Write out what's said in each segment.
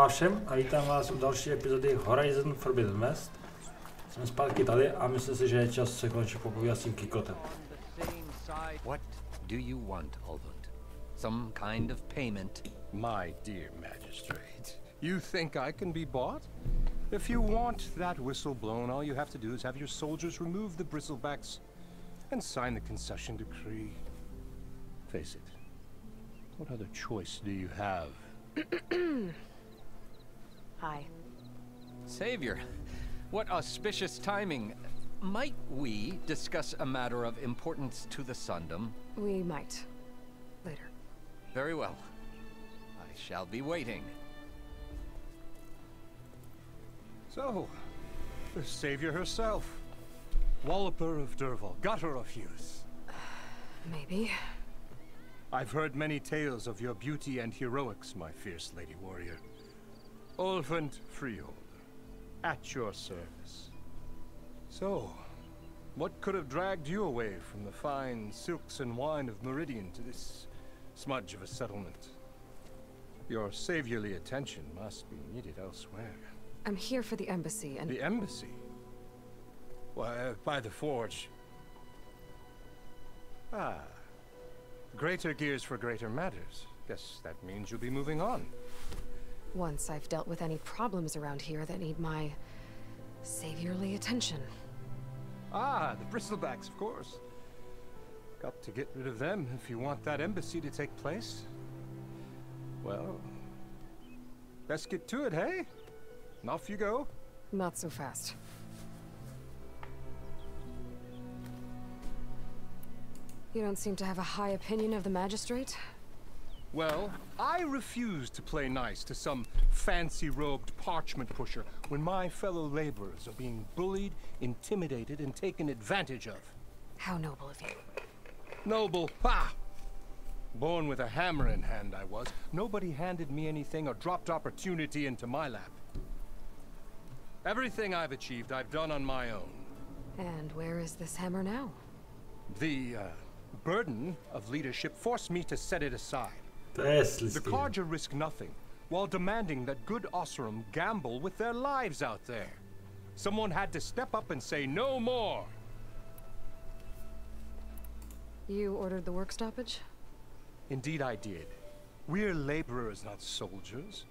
vám všem a vítám vás u další epizody Horizon Forbidden West. Jsme zpátky tady a myslím si, že je čas se konečně popovídat s tím Kikotem. What do you want, Olvund? Some kind of payment? My dear magistrate, you think I can be bought? If you want that whistle blown, all you have to do is have your soldiers remove the bristlebacks and sign the concession decree. Face it, what other choice do you have? Hi. Savior, what auspicious timing. Might we discuss a matter of importance to the Sundom? We might. Later. Very well. I shall be waiting. So, the savior herself. Walloper of Derval, gutter of youth. Maybe. I've heard many tales of your beauty and heroics, my fierce lady warrior. Olvund Freeholder, at your service. So, what could have dragged you away from the fine silks and wine of Meridian to this smudge of a settlement? Your saviorly attention must be needed elsewhere. I'm here for the embassy and— The embassy? Why, by the forge. Ah. Greater gears for greater matters. Guess that means you'll be moving on. once I've dealt with any problems around here that need my saviorly attention. Ah, the bristlebacks, of course. Got to get rid of them if you want that embassy to take place. Well, let's get to it, hey? And off you go. Not so fast. You don't seem to have a high opinion of the magistrate? Well, I refuse to play nice to some fancy-robed parchment pusher when my fellow laborers are being bullied, intimidated, and taken advantage of. How noble of you. Noble, ha! Born with a hammer in hand I was. Nobody handed me anything or dropped opportunity into my lap. Everything I've achieved, I've done on my own. And where is this hammer now? The, burden of leadership forced me to set it aside. The Carja risk nothing, while demanding that good Osram gamble with their lives out there. Someone had to step up and say no more. You ordered the work stoppage? Indeed I did. We're laborers, not soldiers.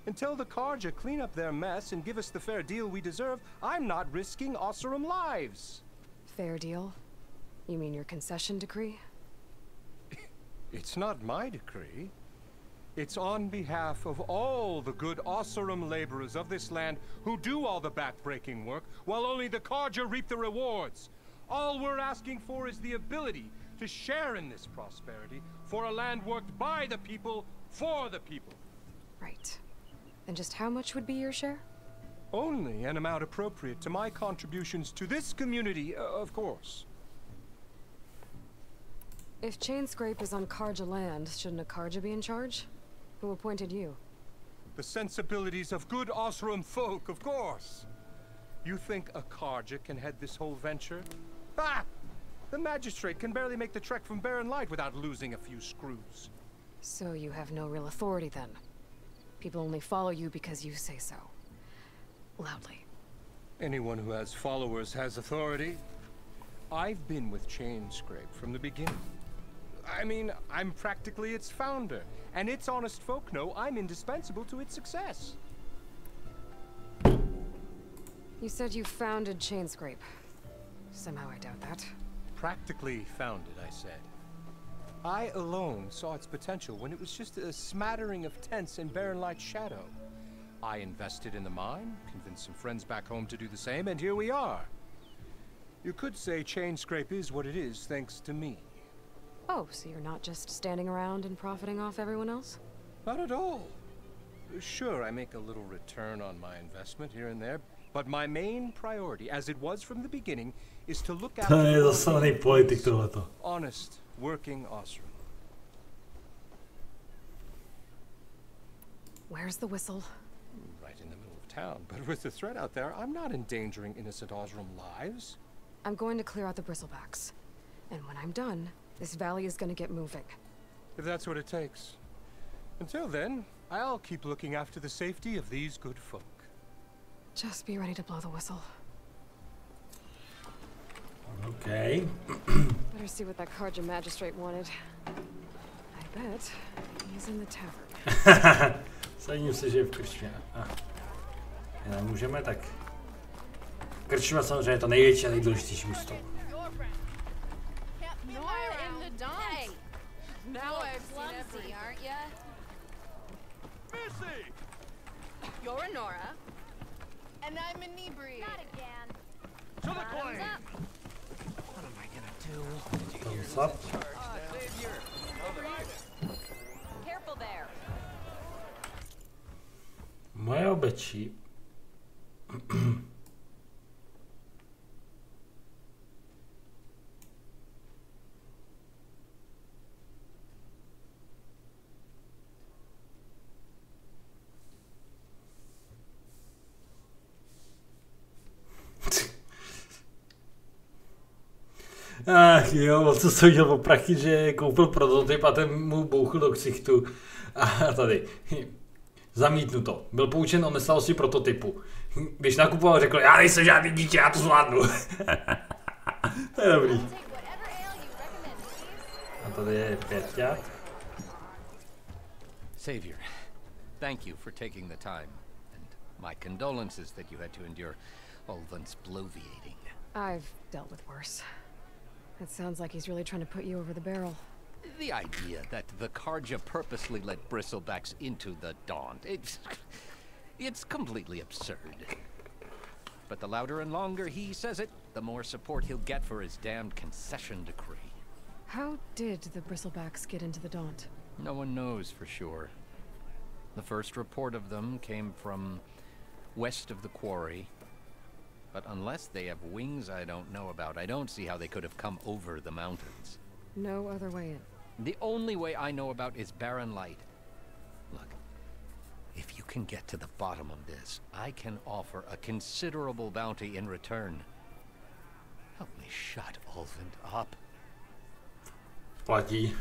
Until the Carja clean up their mess and give us the fair deal we deserve, I'm not risking Osram lives. Fair deal? You mean your concession decree? It's not my decree. It's on behalf of all the good Osram laborers of this land who do all the back-breaking work, while only the Carja reap the rewards. All we're asking for is the ability to share in this prosperity for a land worked by the people, for the people. Right. And just how much would be your share? Only an amount appropriate to my contributions to this community, of course. If Chainscrape is on Carja land, shouldn't a Carja be in charge? Who appointed you? The sensibilities of good Osram folk, of course. You think a Carja can head this whole venture? Ah! The magistrate can barely make the trek from Barren Light without losing a few screws. So you have no real authority then? People only follow you because you say so. Loudly. Anyone who has followers has authority. I've been with Chainscrape from the beginning. I mean, I'm practically its founder, and its honest folk know I'm indispensable to its success. You said you founded Chainscrape. Somehow I doubt that. Practically founded, I said. I alone saw its potential when it was just a smattering of tents in Barren Light's shadow. I invested in the mine, convinced some friends back home to do the same, and here we are. You could say Chainscrape is what it is thanks to me. Oh, so you're not just standing around and profiting off everyone else? Not at all. Sure, I make a little return on my investment here and there, but my main priority, as it was from the beginning, is to look after honest, working Osram. Where's the whistle? Right in the middle of town, but with the threat out there, I'm not endangering innocent Osram lives. I'm going to clear out the bristlebacks. And when I'm done, this valley is going to get moving. If that's what it takes. Until then, I'll keep looking after the safety of these good folk. Just be ready to blow the whistle. Okay. Better see what that Karja magistrate wanted. I bet he's in the tavern. Sadím si, že je v krčmě. Nemůžeme, tak... Krčma samozřejmě je to největší a nejdůležitější místo. You're a Nora. And I'm inebriated. Not again. To the claim! What am I gonna do? Thumbs up. Careful there. Moje obečí. Ach jo, co jsem udělal po prachy, že koupil prototyp a ten mu bouchl do ksichtu. A tady. Zamítnu to. Byl poučen o neznalosti prototypu. Když nakupoval, řekl, já nejsem žádný dítě, já to zvládnu. To je dobrý. A tady je Pěťa. Savior, thank you for taking the time. And my condolences that you had to endure Ulvund's bloviating. I've dealt with worse. It sounds like he's really trying to put you over the barrel. The idea that the Karja purposely let bristlebacks into the Daunt, it's completely absurd. But the louder and longer he says it, the more support he'll get for his damned concession decree. How did the bristlebacks get into the Daunt? No one knows for sure. The first report of them came from west of the quarry. But unless they have wings I don't know about, I don't see how they could have come over the mountains. No other way in. The only way I know about is barren light. Look, if you can get to the bottom of this, I can offer a considerable bounty in return. Help me shut Ulvund up. Platí.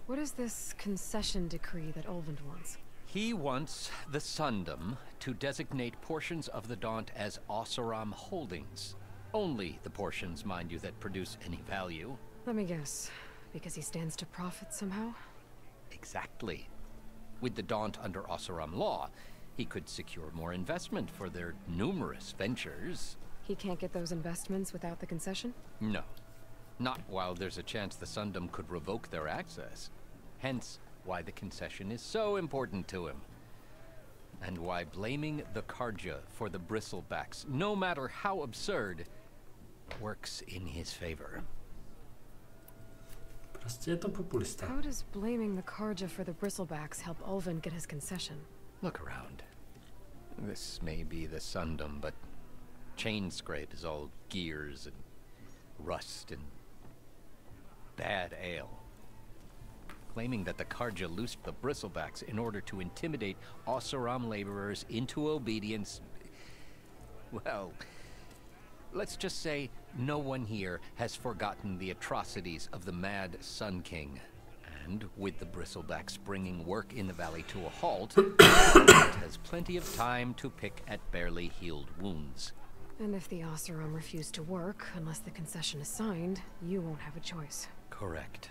What is this concession decree that Ulvund wants? He wants the Sundom to designate portions of the Daunt as Oseram holdings. Only the portions, mind you, that produce any value. Let me guess. Because he stands to profit somehow? Exactly. With the Daunt under Oseram law, he could secure more investment for their numerous ventures. He can't get those investments without the concession? No. Not while there's a chance the Sundom could revoke their access. Hence, why the concession is so important to him. And why blaming the Karja for the bristlebacks, no matter how absurd, works in his favor. Prostě je to populista. How does blaming the Karja for the bristlebacks help Ulvund get his concession? Look around. This may be the Sundom, but Chainscrape is all gears and rust and bad ale. Claiming that the Karja loosed the bristlebacks in order to intimidate Oseram laborers into obedience. Well, let's just say no one here has forgotten the atrocities of the mad Sun King. And with the bristlebacks bringing work in the valley to a halt, it has plenty of time to pick at barely healed wounds. And if the Oseram refuse to work, unless the concession is signed, you won't have a choice. Correct.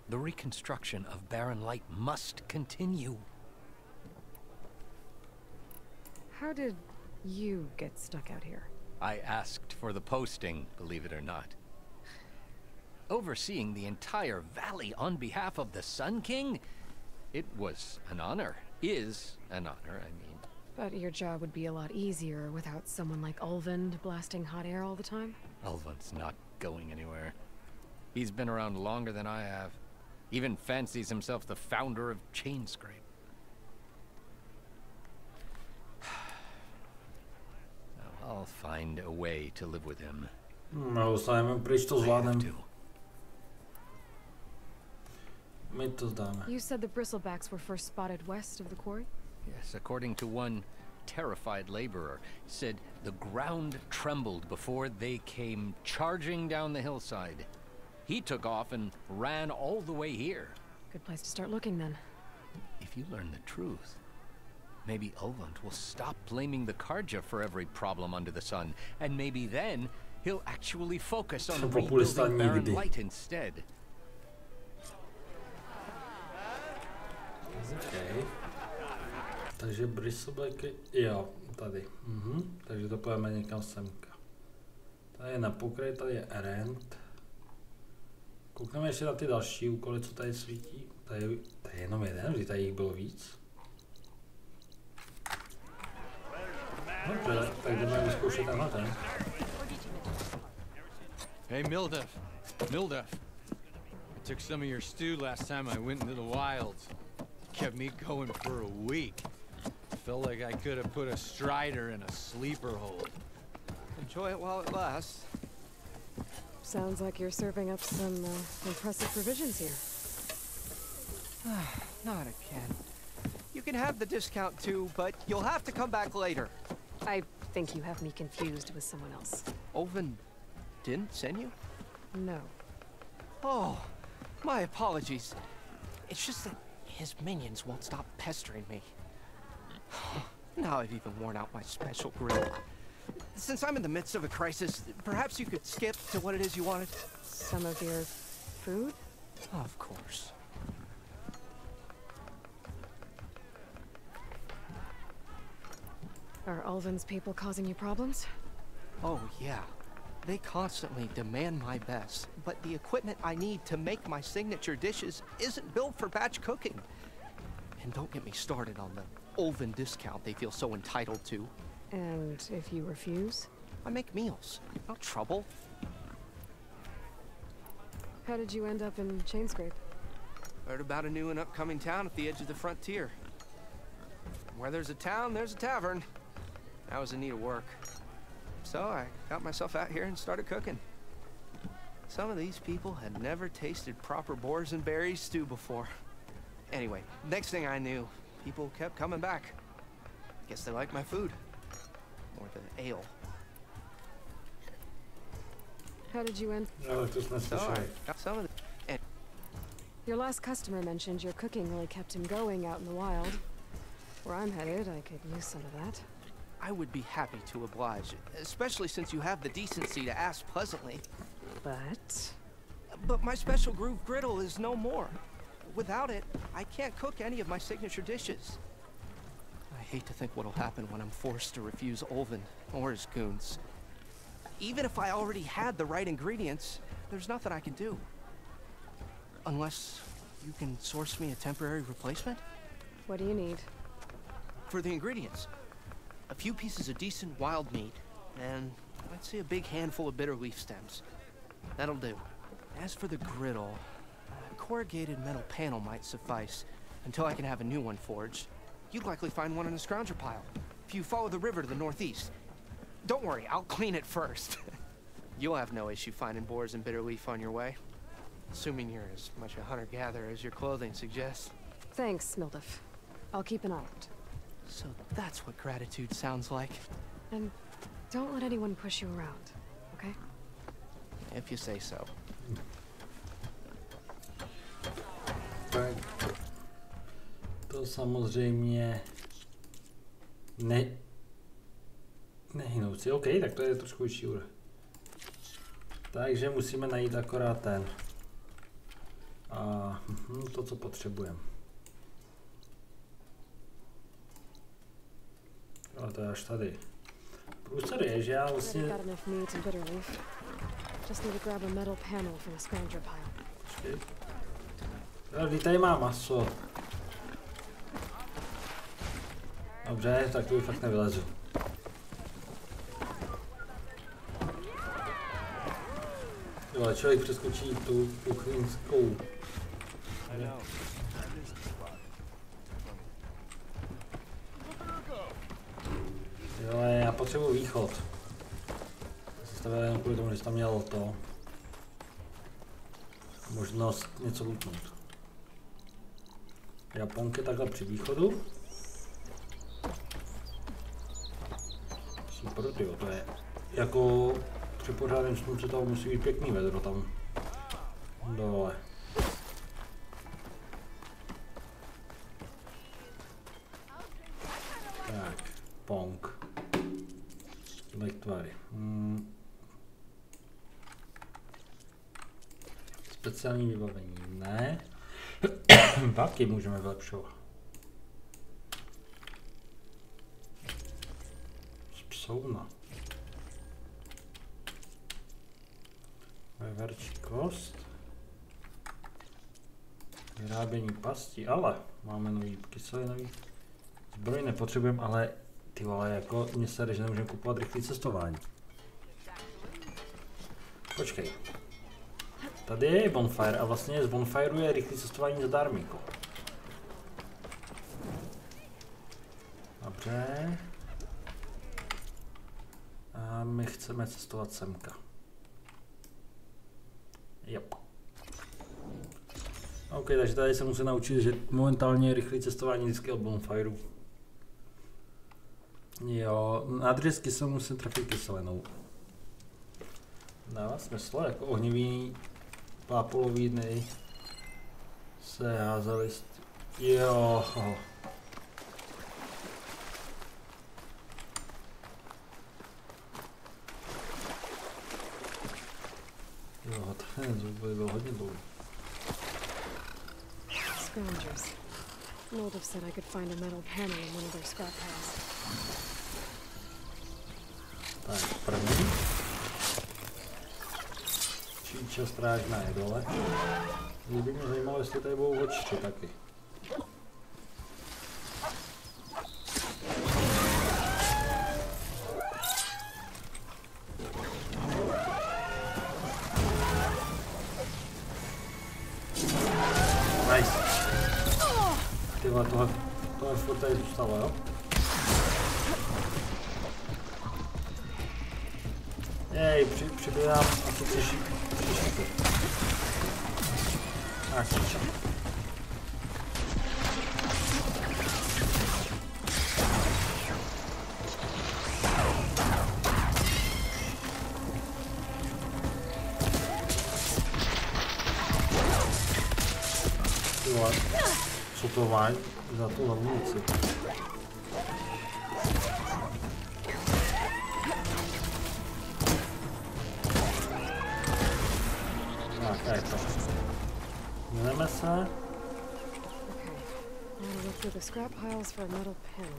The reconstruction of Barren Light must continue. How did you get stuck out here? I asked for the posting, believe it or not. Overseeing the entire valley on behalf of the Sun King? It was an honor. Is an honor, I mean. But your job would be a lot easier without someone like Ulvund blasting hot air all the time? Ulvund's not going anywhere. He's been around longer than I have. Even fancies himself the founder of Chainscrape. I'll find a way to live with him. No, Simon, pryč to zvládnem. My to zdáme. You said the bristlebacks were first spotted west of the quarry? Yes, according to one terrified laborer, said the ground trembled before they came charging down the hillside. He took off and ran all the way here. Good place to start looking then. if you learn the truth, maybe Erend will stop blaming the Karja for every problem under the sun, and maybe then he'll actually focus on rebuilding barren light instead. Okay. Takže Bristlebacky, jo, tady. Takže to pojeme někam semka. Tady je na pokraji, tady je Erend. Koukneme ještě na ty další úkoly, co tady svítí. Tady je jenom jeden, vždy tady jich bylo víc. Dobře, tak jdeme vyzkoušet tenhle ten. Hey, Mildev. I took some of your stew last time I went into the wilds. Kept me going for a week. Felt like I could have put a strider in a sleeper hold. Enjoy it while it lasts. Sounds like you're serving up some impressive provisions here. Not again. You can have the discount too, but you'll have to come back later. I think you have me confused with someone else. Oven didn't send you? No. Oh, my apologies. It's just that his minions won't stop pestering me. Now I've even worn out my special grill. Since I'm in the midst of a crisis, perhaps you could skip to what it is you wanted? Some of your food? Of course. Are Ulvin's people causing you problems? Oh, yeah. They constantly demand my best, but the equipment I need to make my signature dishes isn't built for batch cooking. And don't get me started on the Ulvin discount they feel so entitled to. And if you refuse? I make meals. No trouble. How did you end up in Chainscrape? Heard about a new and upcoming town at the edge of the frontier. Where there's a town, there's a tavern. I was in need of work. So I got myself out here and started cooking. Some of these people had never tasted proper boars and berries stew before. Anyway, next thing I knew, people kept coming back. Guess they liked my food. Or the ale. How did you end? No, to jsme slyšeli. Got some of the... Your last customer mentioned your cooking really kept him going out in the wild. Where I'm headed, I could use some of that. I would be happy to oblige, especially since you have the decency to ask pleasantly. But my special groove griddle is no more. Without it, I can't cook any of my signature dishes. I hate to think what'll happen when I'm forced to refuse Ulvin or his goons. Even if I already had the right ingredients, there's nothing I can do. Unless you can source me a temporary replacement? What do you need? For the ingredients, a few pieces of decent wild meat, and I'd say a big handful of bitter leaf stems. That'll do. As for the griddle, a corrugated metal panel might suffice until I can have a new one forged. You'd likely find one in a scrounger pile if you follow the river to the northeast. Don't worry, I'll clean it first. You'll have no issue finding boars and bitter leaf on your way. Assuming you're as much a hunter-gatherer as your clothing suggests. Thanks, Mildev. I'll keep an eye out. So that's what gratitude sounds like. And don't let anyone push you around, okay? If you say so. Tak. To samozřejmě nehynoucí. OK, tak to je trošku vyšší úroveň. Takže musíme najít akorát ten. A to, co potřebujeme. Ale to je až tady. Průser je, že já vlastně... Počkej. Tady má maso. Dobře, tak to fakt nevylezu. Jo, člověk přeskočí tu kuchyňskou. Jo, já potřebuji východ. Zastavil jen kvůli tomu, že jsi tam měl to. Možnost něco lutnout. Japonky takhle při východu. Super, tyjo, to je jako při pořádném slunci toho musí být pěkný vedro tam dole. Tak, pong. Lektvary. Speciální vybavení, ne. Taky můžeme vylepšovat. Psouna. Veverčí kost. Vyrábění pastí, ale máme nový kyselý, nový zbroj nepotřebujeme, ale ty vole, jako mě se že nemůžeme kupovat rychlé cestování. Počkej. Tady je bonfire a vlastně z bonfireu je rychlé cestování zadarmíko. Dobře. A my chceme cestovat semka. Yep. OK, takže tady se musím naučit, že momentálně je rychlé cestování vždycky od bonfireu. Jo, nádřezky se musím trefit kyselinou. Dává smysl, jako ohnivý pápolový dny se házeli jo. Jo, ten zvuk byl hodně dlouhý. Scroungers. Moldov said I could find a metal panel in one of their scrap piles. Tak, první. Číča strážná je dole. Kdyby mě zajímalo, jestli tady budou očky taky. Nice. Tyhle, tohle furt tady zůstalo, jo? Jej, přibírám asi 3 šípy. Tak, číča. Co to máš za tu hlavici? Tak, je to. Mineme se. Okay. I'm gonna look through the scrap piles for a metal panel.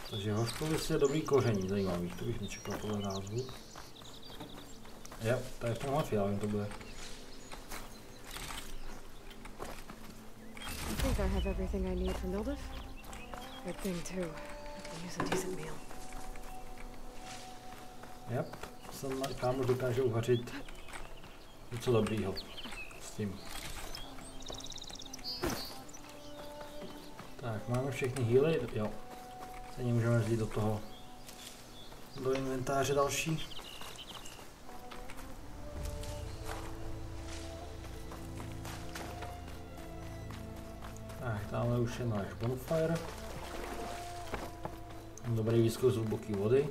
Takže hořkovic je dobrý koření, zajímavý, to bych nečekal podle názvu. Jo, to je v tomhle fialem to bude. I think I have everything I need for Moldov. Good thing too. I can use a decent meal. Yep, kámoš dokáže uvařit něco dobrýho s tím. Tak, máme všechny healy, jo. Stejně můžeme vzít do toho, do inventáře další. Tak, tamhle už je náš bonfire. Dobrý výzkum z hluboké vody.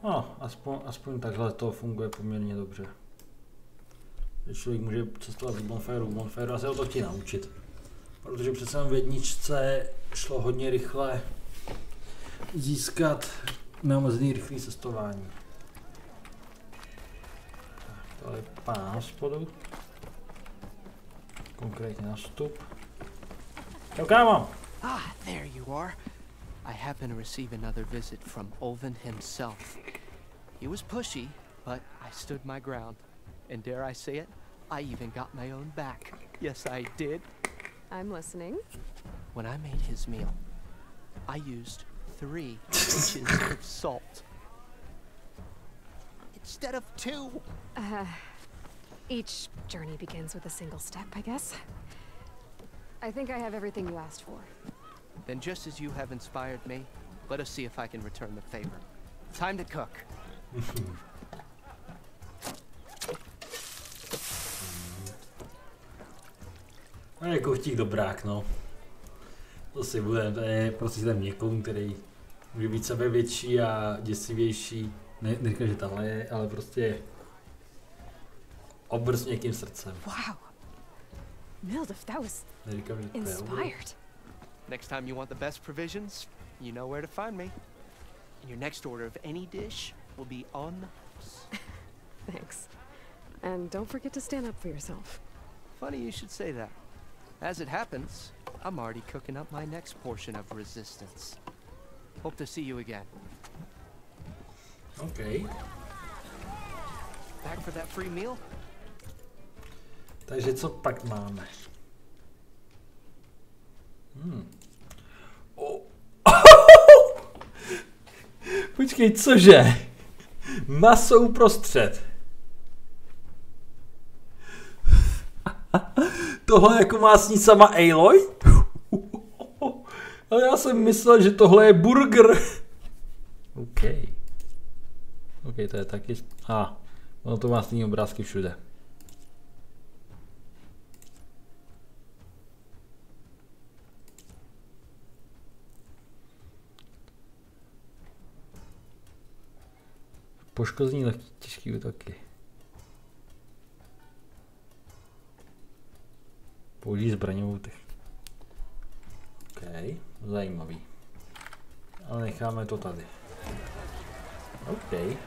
No, aspoň takhle to funguje poměrně dobře. Že člověk může cestovat z bonfireu k bonfireu a se o to chtějí naučit. Protože přece v jedničce šlo hodně rychle získat neomezený rychlý cestování. Tak, tohle je pán hospodu. Konkrétně na vstup. Čau, kámo! Ah, there you are. I happen to receive another visit from Olven himself. He was pushy, but I stood my ground. And dare I say it, I even got my own back. Yes, I did. I'm listening. When I made his meal, I used 3 inches of salt. Instead of 2. Each journey begins with a single step, I guess. I think I have everything you asked for. Then just as you have inspired me, let us see if I can return the favor. Time to cook. A je kochtík dobrák, no. To si bude, to je prostě ten měkoun, který může být sebevětší a děsivější. Neříkám, že tahle je, ale prostě obr s měkkým srdcem. Wow. Mildev, that was Neříkám, že to je inspired. Next time you want the best provisions, you know where to find me. And your next order of any dish will be on the house. Thanks. And don't forget to stand up for yourself. Funny you should say that. As it happens, I'm already cooking up my next portion of resistance. Hope to see you again. OK. Back for that free meal? Takže co pak máme? Oh. Počkej, cože? Maso uprostřed. Tohle jako má snít sama Aloy? Ale já jsem myslel, že tohle je burger. OK. OK, to je taky... ono to má stejný obrázky všude. Poškození lehký, těžký útoky. Použij zbraňovou techniku. OK, zajímavý. Ale necháme to tady. OK.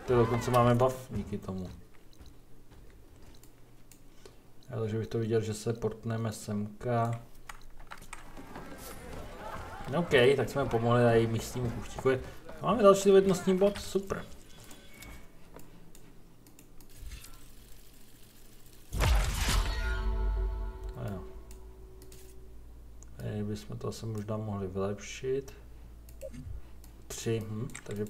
To dokonce máme buff díky tomu. Ale že bych to viděl, že se portneme semka. OK, tak jsme pomohli i místnímu kuštíkovi. Máme další dovednostní bod, super. A jo. Tady bychom to asi možná mohli vylepšit. 3, takže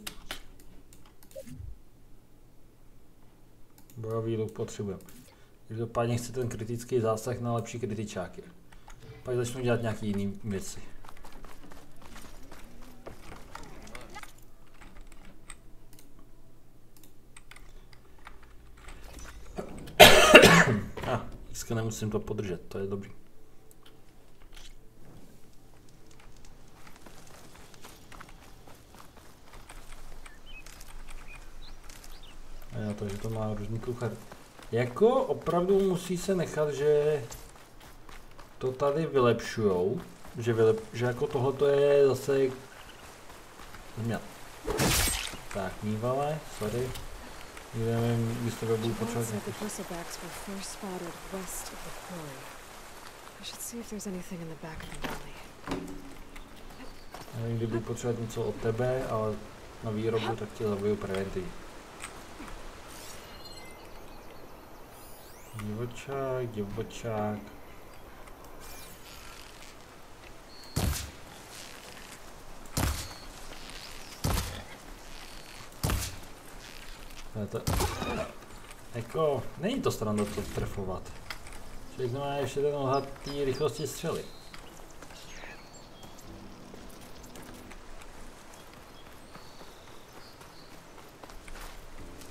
bojový luk potřebujeme. Každopádně chci ten kritický zásah na lepší kritičáky. Pak začnu dělat nějaký jiný věci. Dneska nemusím to podržet, to je dobrý. A já to, že to má různý kuchař. Jako opravdu musí se nechat, že to tady vylepšujou, že jako tohleto je zase změna. Tak, mívale, sorry. Nevím, když to budu potřebovat nějaký. Nevím, kdy budu potřebovat něco od tebe, ale na výrobu tak tě zabiju preventivně. Divočák. To, jako, není to strana to trefovat. Člověk má ještě ten odhad té rychlosti střely.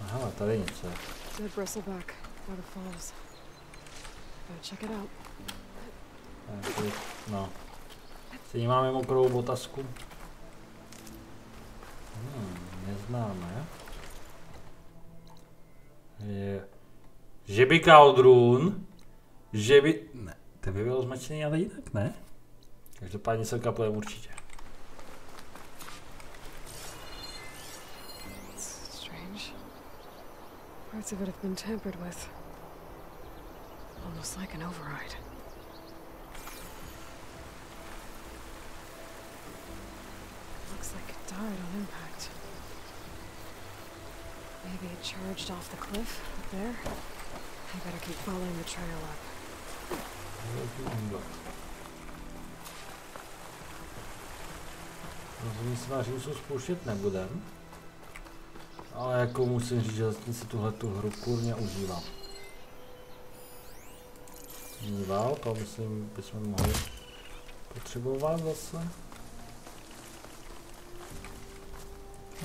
Aha, tady něco. No. Stejně máme mokrou botasku. Neznáme. Že by Kaldrun, že by... Ne, to by bylo zmačený, ale jinak, ne? Každopádně se kaplem určitě. Strange. Parts of it have been tampered with. Almost like an override. Looks like it died on impact. Maybe it charged off the cliff up there. I better keep following the trail up. Rozumím se na římsu spouštět nebudem. Ale jako musím říct, že zatím si tuhletu hru kurně užívám. Mýval, to myslím, bychom mohli potřebovat zase.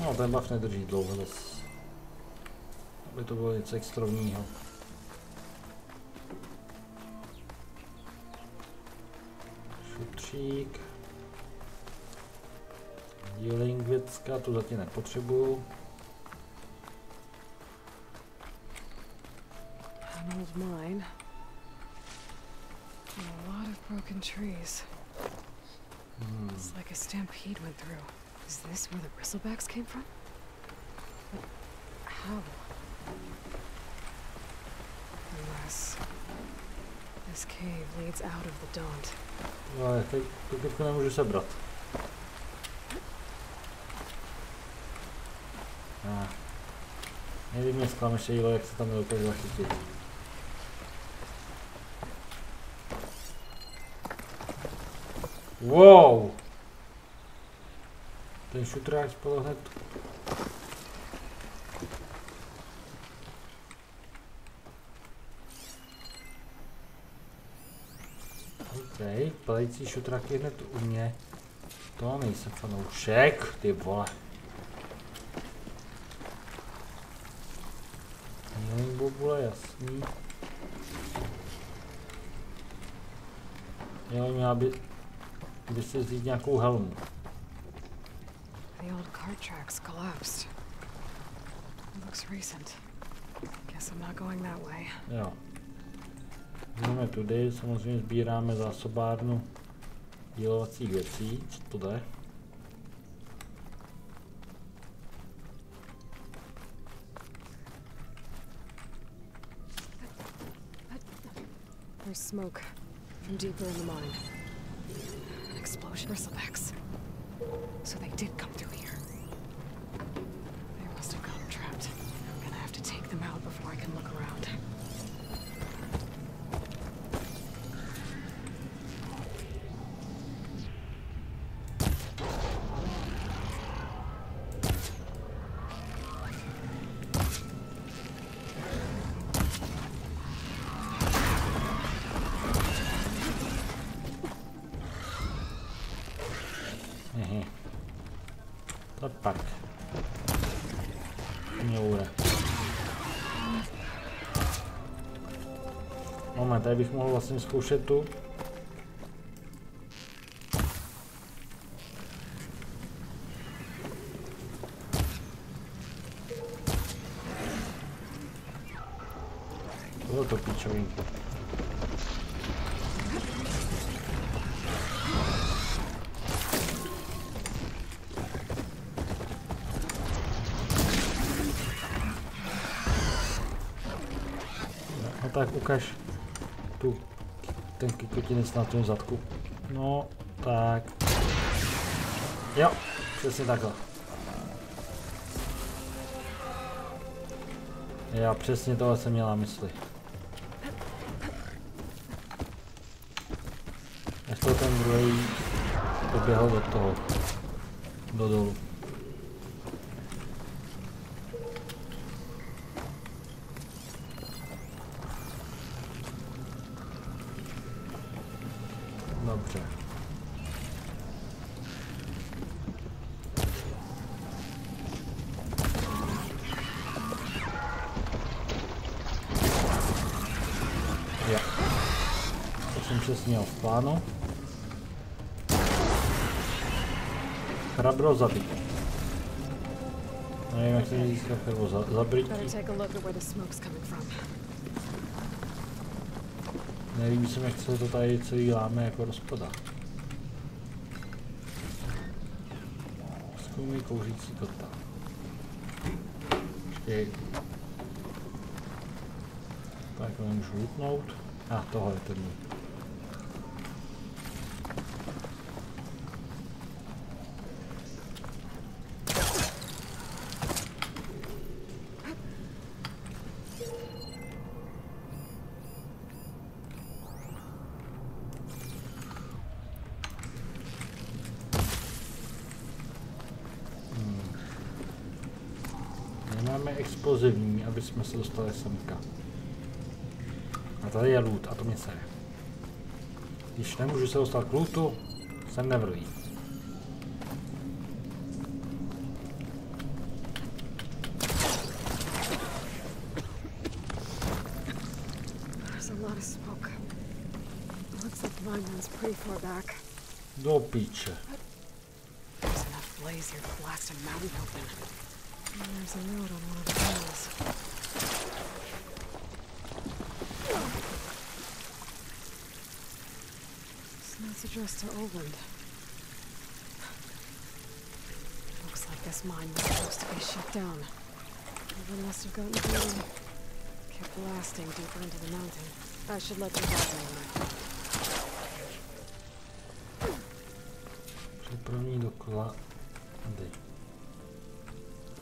No, ten buff nedrží dlouho zase. Aby to bylo něco extrovního. Šutřík. Healing věcka, tu zatím nepotřebuju. Smoke and trees. It's like a stampede went through. Is this where the bristlebacks came from? But how? Unless this cave leads out of the Daunt. No, teď to nemůžu sebrat. Někdy mě zklameš, jílo, jak se tam nedokáže zachytit. Wow! Ten šutrák spadl hned. OK, padající šutrák je hned u mě. To nejsem fanoušek, ty vole. Healing bobule, jasný. Jo, měla by si vzít nějakou helmu. The old cart tracks collapsed. It looks recent. Guess I'm not going that way. Jo. Jdeme tudy, samozřejmě sbíráme zásobárnu dílovacích věcí, co to jde. There's smoke from deeper in the mine. An explosion. Bristlebacks. So they did come through here. They must have gotten trapped. I'm gonna have to take them out before I can look around. To pak. Mňoure. Moment, tady bych mohl vlastně zkoušet tu. Bylo to píčový. Tak ukaž ten kikotinec na tom zadku. No, tak. Jo, přesně takhle. Já přesně tohle jsem měla mysli. Až to ten druhý poběhl do toho. Do dolu. Dobře. Jo. To jsem přesně měl v plánu. Chrabro zabít. Nevím, jak se získá chrabro zabít. Nelíbí se mi, jak se to tady celý láme jako rozpada. Zkoumí kouřící kota. Počkej. Tak ho nemůžu lutnout. Tohle je ten můj. Explozivní, aby jsme se dostali semka. A tady je loot a to mě sere. Když nemůžu se dostat k lootu, jsem nevrlý. Do píče. There's a note on one of the walls. It's addressed to Erend. Looks like this mine was supposed to be shut down. Erend must have gotten through. Kept blasting deeper into the mountain. I should let you go. Připravní dokola.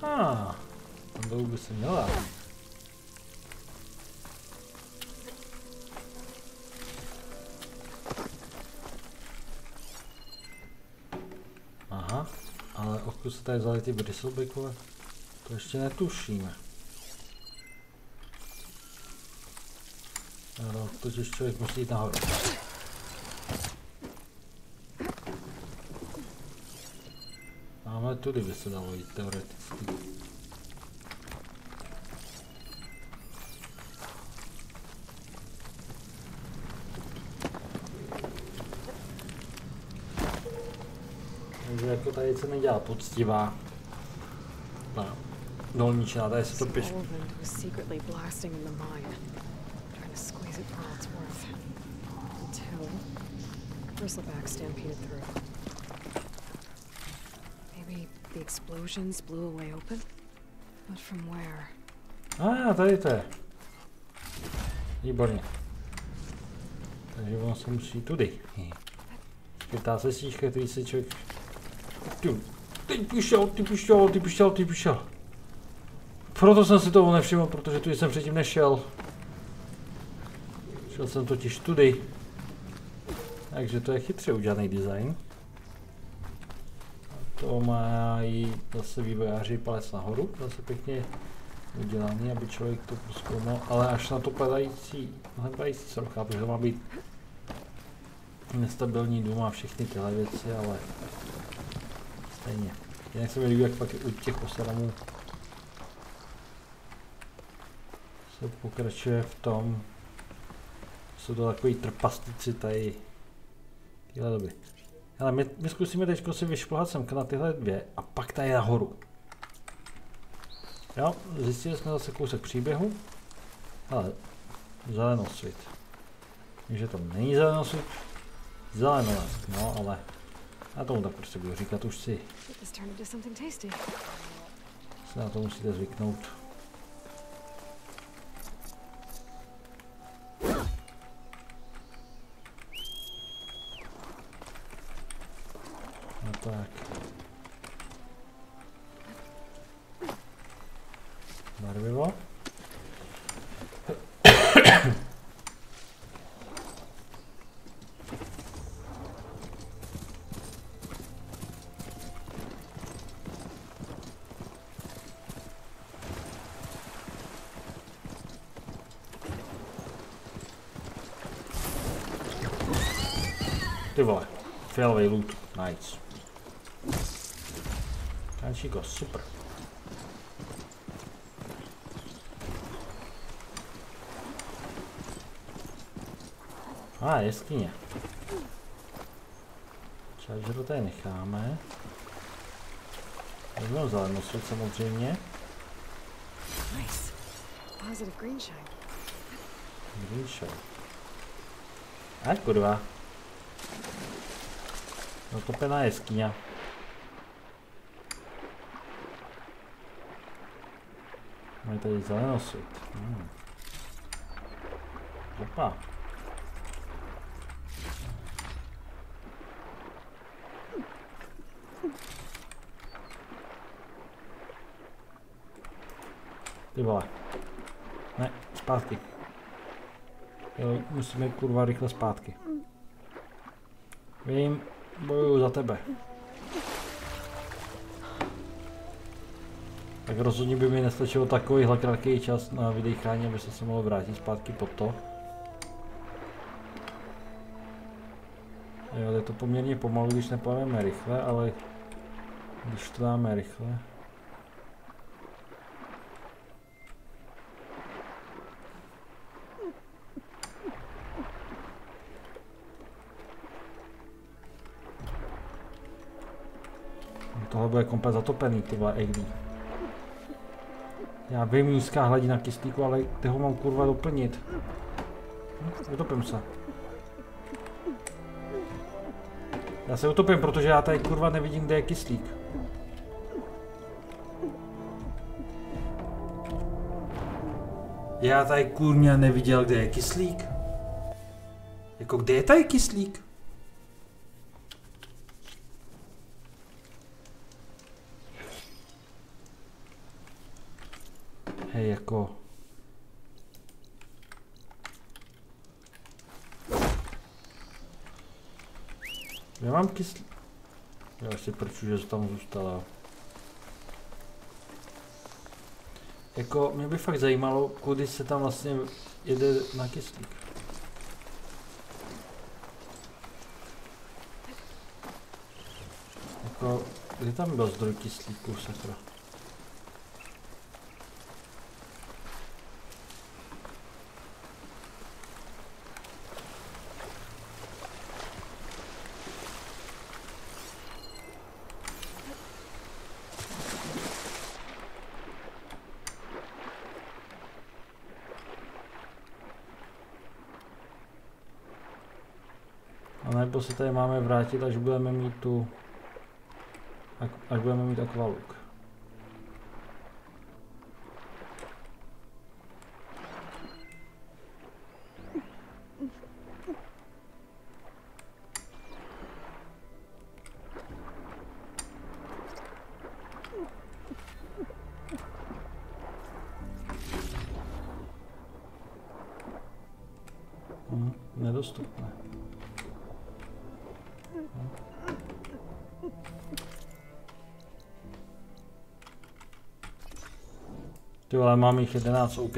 Tam dolů by se měla. Aha, ale odkud se tady vzali ty bristlebackové, to ještě netušíme. No, totiž člověk musí jít nahoru. Máme tudy by se dalo jít teoreticky. Takže jako tady se nedělá poctivá. No, dolní čára, tady se to píš. Bristleback stampeded through. Maybe the explosions blew away open? But from where? Tady to je. Výborně. Takže on se musí tudy. Chytá se stížka, který se člověk... Ty přišel. Proto jsem si toho nevšiml, protože tudy jsem předtím nešel. Šel jsem totiž tudy. Takže to je chytře udělaný design. A to mají zase vývojáři palec nahoru, zase pěkně udělaný, aby člověk to prozkoumal, ale až na to padající srcha, protože to má být nestabilní dům a všechny tyhle věci, ale stejně. Jinak se mi líbí, jak pak u těch osadamů se pokračuje v tom, jsou to takový trpastici tady tyhle doby. Ale my zkusíme teď si vyšplhat semka na tyhle dvě a pak tady nahoru. Jo, zjistili jsme zase kousek příběhu. Ale zelenosvit. Takže to není zelenosvit. Zelenolesk, no ale já tomu tak prostě budu říkat už si. Se na to musíte zvyknout. No tak. Barvivo. Ty vole, fialový loot, nice. Kančíko, super. Jeskyně. Charger to tady necháme. Vezmeme zelenosvět samozřejmě. Nice. Positive green shine. Green shine. Kurva. Zatopená jeskyně. Máme tady zelenosvět. Opa. Ty vole. Ne, zpátky. Jo, musíme kurva rychle zpátky. Vím, bojuju za tebe. Tak rozhodně by mi nestačilo takovýhle krátký čas na vydechání, aby se mohlo vrátit zpátky pod to. Jo, je to poměrně pomalu, když neplavíme rychle, ale když to dáme rychle. Tohle bude komplet zatopený, ty vole, egdí. Já vím, nízká hladina kyslíku, ale ty ho mám kurva doplnit. Vytopím se. Já se utopím, protože já tady kurva nevidím, kde je kyslík. Já tady kurňa neviděl, kde je kyslík. Jako kde je tady kyslík? Hej, jako... Já mám kyslík. Já si prču, že tam zůstala. Jako, mě by fakt zajímalo, kudy se tam vlastně jede na kyslík. Jako, kde tam byl zdroj kyslíku, sakra? Nebo se tady máme vrátit, až budeme mít tu... Až budeme mít akvaluk. Nedostupné. Ty vole, mám jich 11, OK.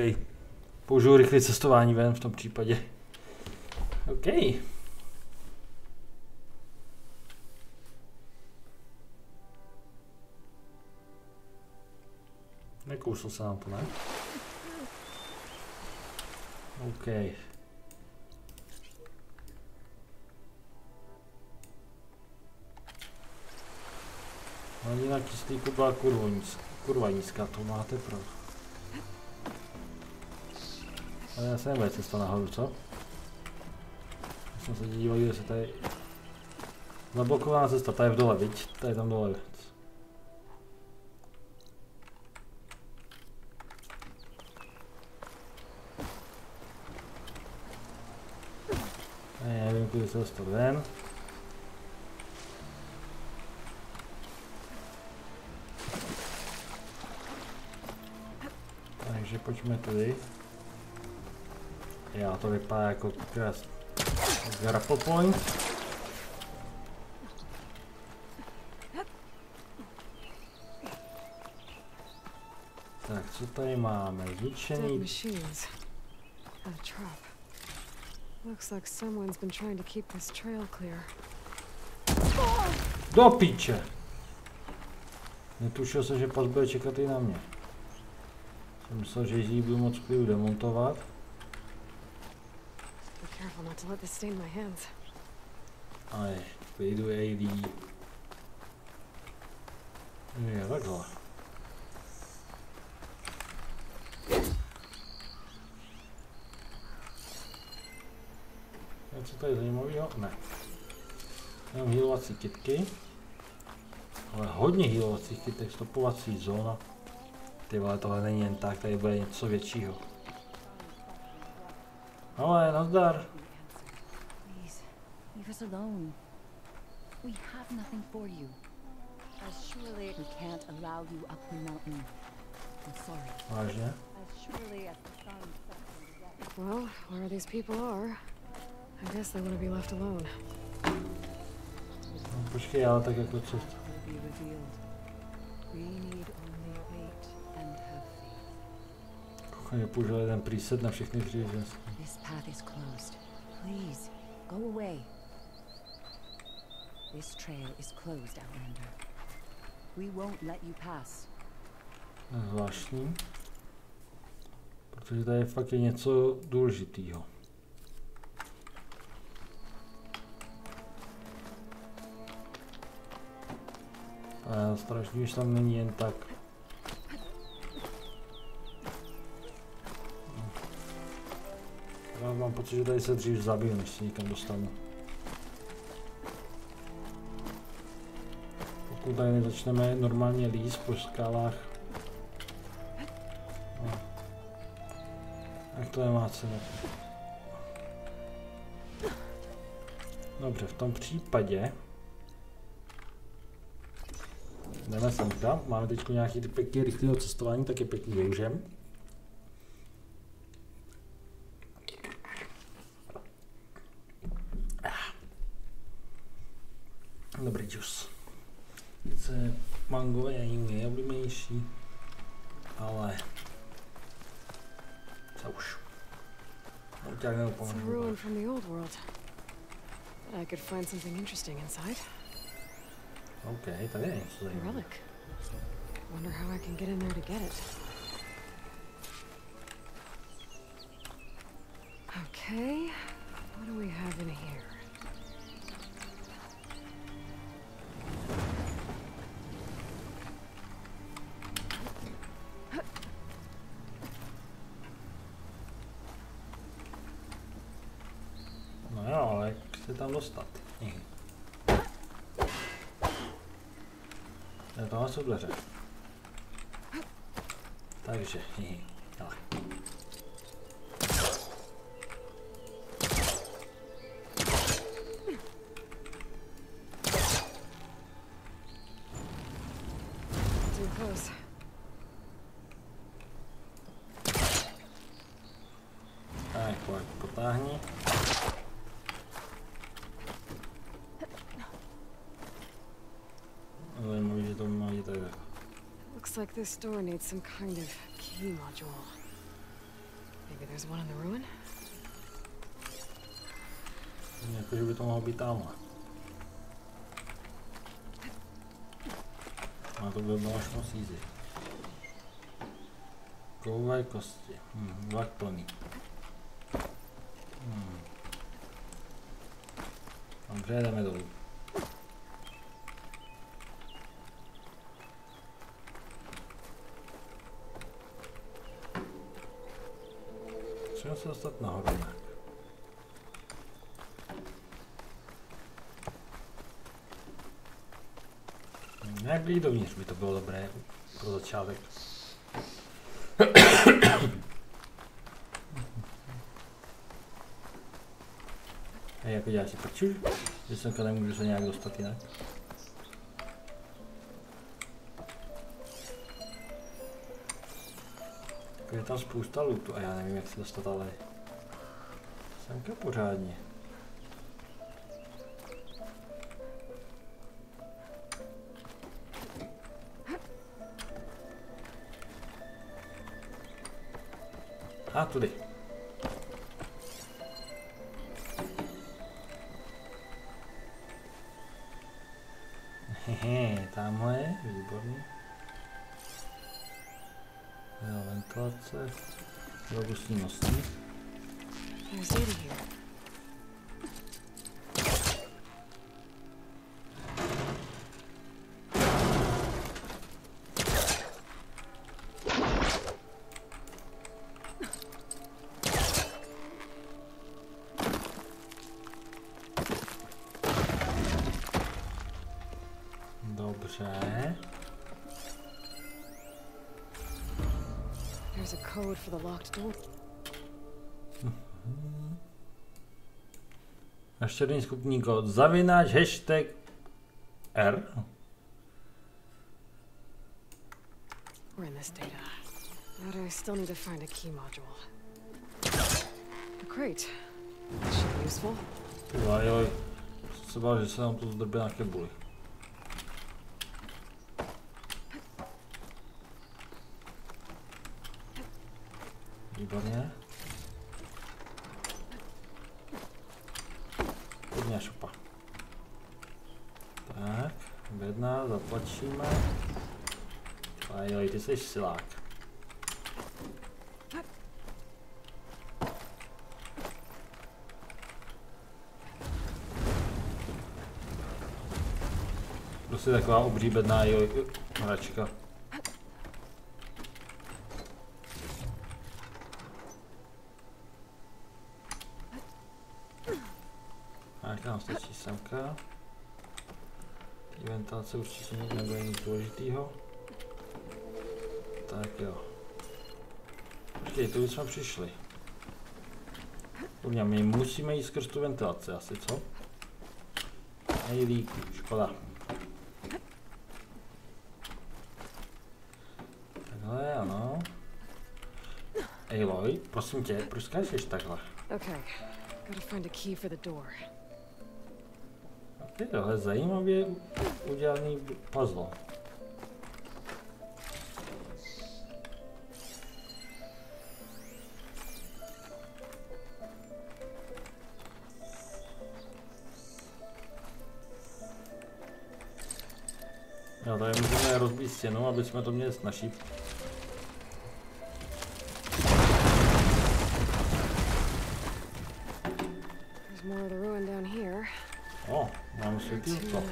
Použiju rychlé cestování ven v tom případě. OK. Nekousl se nám to, ne? OK. Hladina kyslíku byla kurva nízká, to máte pravdu. Ale já se nebude cesta nahoru, co? Já jsem se díval, kde se tady... Zablokovaná cesta, tady je v dole, viď? Tady je tam dole. Já nevím, kudy se dostat ven. Takže pojďme tady. Já to vypadá jako grapple point. Tak, co tady máme? Zničený. Do píče! Netušil jsem, že pas bude čekat i na mě. Jsem myslel, že ji budu moc klidu demontovat. Ale vyjdu AD. Je takhle. Co tady zajímavého? Ne. Mám healovací kitky. Ale hodně healovacích kytek, stopovací zóna. Ty vole, tohle není jen tak, tady bude něco většího. Ale nazdar. Leave us alone. We have nothing for you. As surely we can't allow you up the mountain. I'm sorry. Vážně? As surely as the sun sets. Well, where these people are, I guess they want to be left alone. No, počkej, ale tak jako co? Kochně použil jeden preset na všechny tři ženské. This path is closed. Please, go away. This trail is closed, Outlander. We won't let you pass. Zvláštní. Protože tady fakt je něco důležitýho. A strašný, že tam není jen tak. Já mám pocit, že tady se dřív zabiju, než se někam dostanu. Pokud tady začneme normálně líst po skálách. No. Jak to nemá cenu. Dobře, v tom případě jdeme semka. Máme teď nějaký ty pěkně rychlého cestování, tak je pěkný využijeme. Dobrý džus. Sice mango je nejoblíbenější, ale co už. It's a ruin from the old world. But I could find something interesting inside. OK, tady je něco zajímavé. Relic. Wonder how I can get in there to get it. Okay, what do we have in here? No jo, ale jak se tam dostat? Tohle jsou dveře. Takže, hele. Too close. Tak, potáhni. Zajímavý, že to má jít takhle. Looks like this door needs some kind of key module. Maybe there's one in the ruin? Jako, že by to mohlo být tamhle. A to by bylo až moc easy. Kouvaj kosti. Vlak plný. Dobře, jdeme dolů. Musíme se dostat nahoru nějak. Neblíž dovnitř by to bylo dobré pro začátek. Hej, jako děláš si prču, že semka nemůžu se nějak dostat jinak. Je tam spousta lootu a já nevím, jak se dostat, ale semka pořádně. A tudy. Hehe, tamhle je, výborný. Jo, ventilace, robustní nosník. There's Teda here. Dobře. There's a code for the locked door. Naštěrný skupní kód zavináč hashtag R. We're in this data. But I still need to find a key module. A crate. That should be useful. Jo, se bál, že se nám to zdrbě na kebuli. Výborně. Hodně šupa. Tak, bedna, zatlačíme. A jo, ty jsi silák. Prostě taková obří bedná hračka. Tak nám stačí semka. Ventilace určitě nebude nic důležitýho. Tak jo. Počkej, tu jsme přišli. Kurňa, my musíme jít skrz tu ventilaci asi, co? Nejlíp, škoda. Takhle, ano. Aloy, prosím tě, proč skáčeš takhle? Okay, gotta find a key for the door. Tohle zajímavě udělaný puzzle. Jo, tady můžeme rozbít stěnu, aby jsme to měli snažší. O, máme světýlko.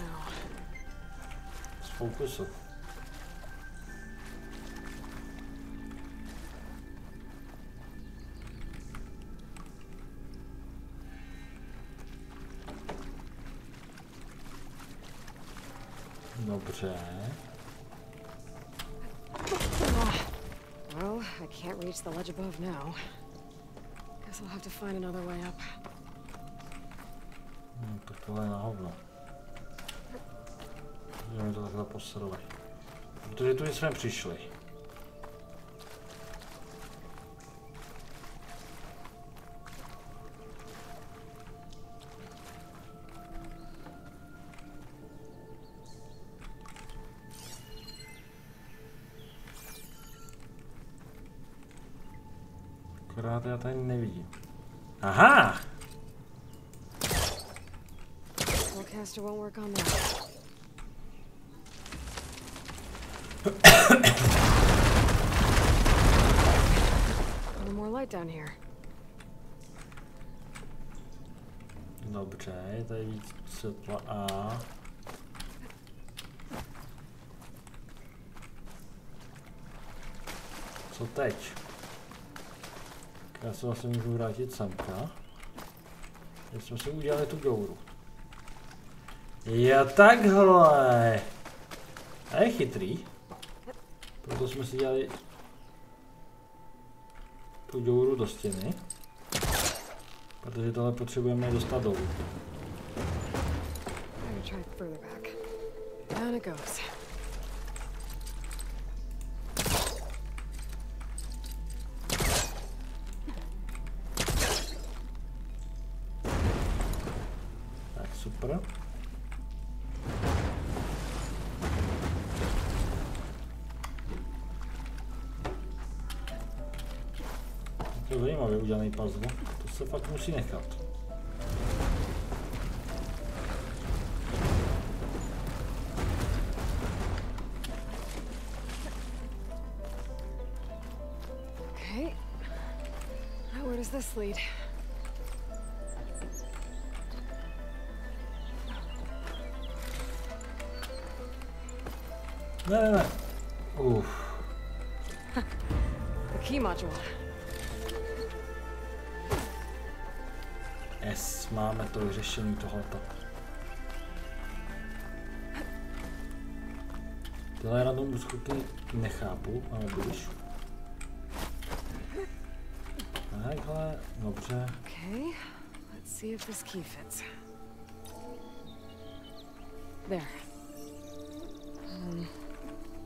Z fokusu. Dobře. Well, I can't reach the ledge above now. Guess I'll have to find another way up. Tak tohle je na hovno. Můžeme to takhle posrovat. Protože tu jsme přišli. Akorát já tady nevidím. Aha! Caster won't work on that. No more light down here. Dobře, tady je víc světla a... Co teď? Já se vlastně můžu vrátit semka. Teď jsme si udělali tu děuru. Jo, takhle. A je chytrý. Proto jsme si dělali tu děuru do stěny. Protože tohle potřebujeme dostat dolů. Tak super. To je zajímavě udělaný puzzle, to se fakt musí nechat. Okay. Now where does this lead? Ne. The key module. Yes, máme to vyřešení tohoto. Tyhle na tom skutky nechápu, ale budeš. Takhle, dobře. Okay, let's see if this key fits. There.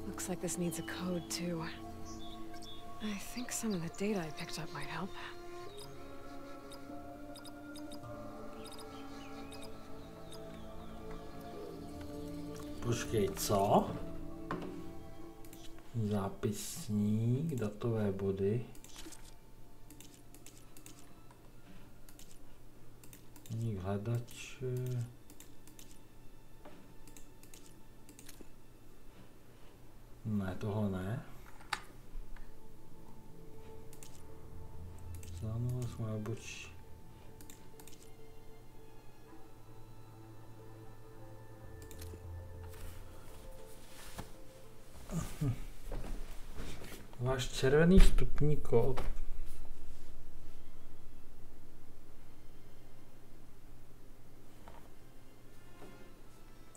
Looks like this needs a code too. I think some of the data I picked up might help. Počkej, co? Zápisník, datové body. Ník hledač. Ne, tohle ne. Zánovo jsme obočí. Váš červený vstupní kód.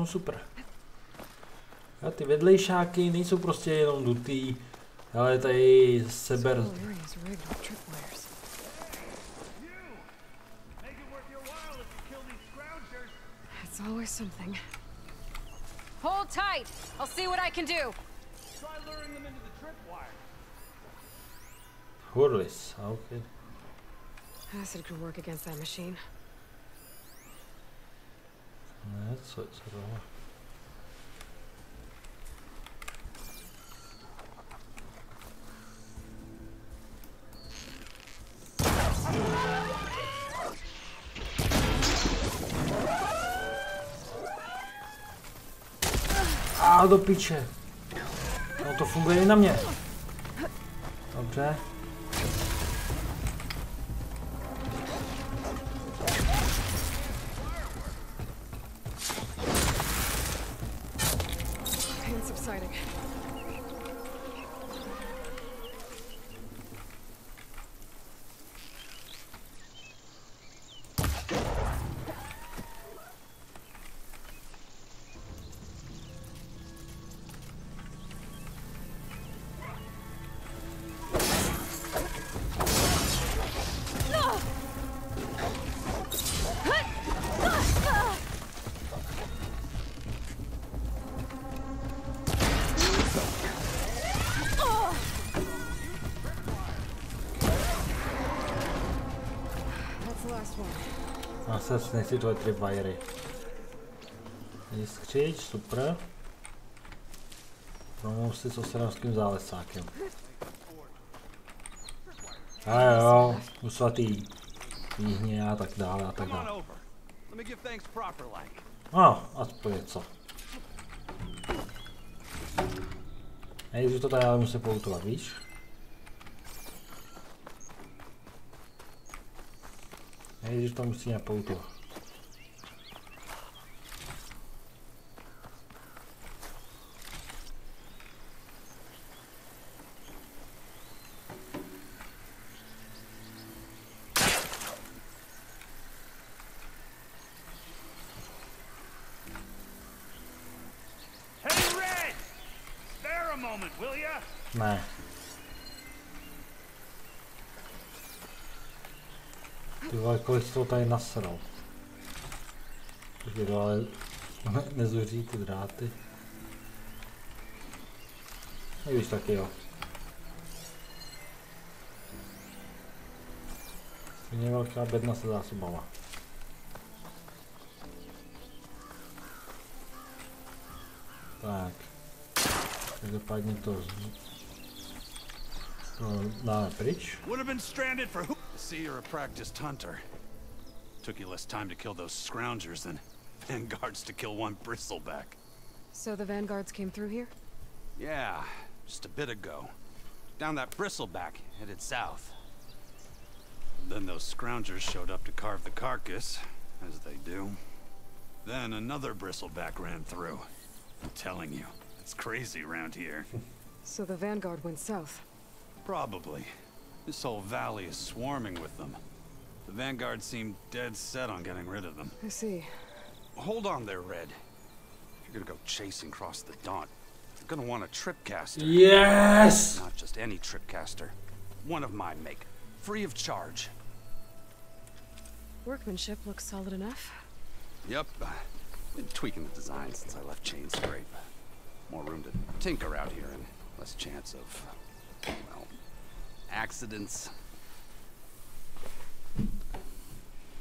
tom super. A ty vedlejšáky nejsou prostě jenom dutý, ale tady seber... It's always something. Hold tight. I'll see what I can do. Try luring them into the tripwire. Hurlis, okay. Acid could work against that machine. Ne, co tohle? A do piče. No to funguje i na mě. Dobře. Pain subsiding. Zase nechci tohle tripwiry. Jiskřič, super. Promluv si s ostravským zálesákem. A jo, usvatý výhně a tak dále a tak dále. No, aspoň něco. Nejdřív to tady ale musím poutovat, víš? Nejdřív to musí nějak poutovat. Hey, Red! Spare a moment, will ya? Ne. Ty vole, kolik z toho tady nasral. Počkej, ale nezuří ty dráty. No víš, taky jo. Stejně velká bedna se zásobama. Tak. Každopádně to dáme pryč. Would have been stranded for who? See, you're a practiced hunter. Took you less time to kill those scroungers than vanguards to kill one bristleback. So the vanguards came through here? Yeah, just a bit ago. Down that bristleback, headed south. Then those scroungers showed up to carve the carcass, as they do. Then another bristleback ran through. I'm telling you, it's crazy around here. So the vanguard went south? Probably. This whole valley is swarming with them. The vanguard seemed dead set on getting rid of them. I see. Hold on there, Red. If you're gonna go chasing across the Daunt, you're gonna want a tripcaster. Yes! Not just any tripcaster. One of my make. Free of charge. Workmanship looks solid enough. Yep. Been tweaking the design since I left Chain Scrape. More room to tinker out here and less chance of, well, accidents.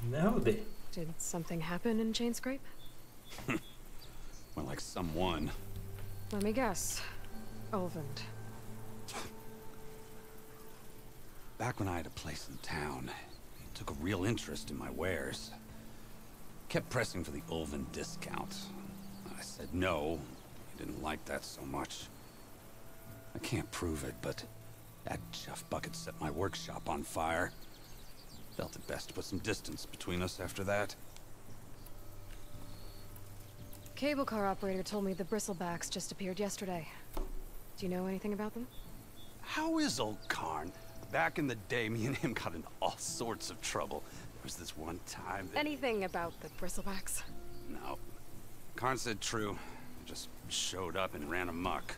Nehody. Did something happen in Chain Scrape? Well, like someone. Let me guess. Erend. Back when I had a place in town, he took a real interest in my wares. Kept pressing for the Erend discount. I said no. He didn't like that so much. I can't prove it, but that chuff bucket set my workshop on fire. Felt it best to put some distance between us after that. Cable car operator told me the bristlebacks just appeared yesterday. Do you know anything about them? How is old Karn? Back in the day, me and him got into all sorts of trouble. There was this one time that... Anything about the bristlebacks? No. Karn said true. Just showed up and ran amok.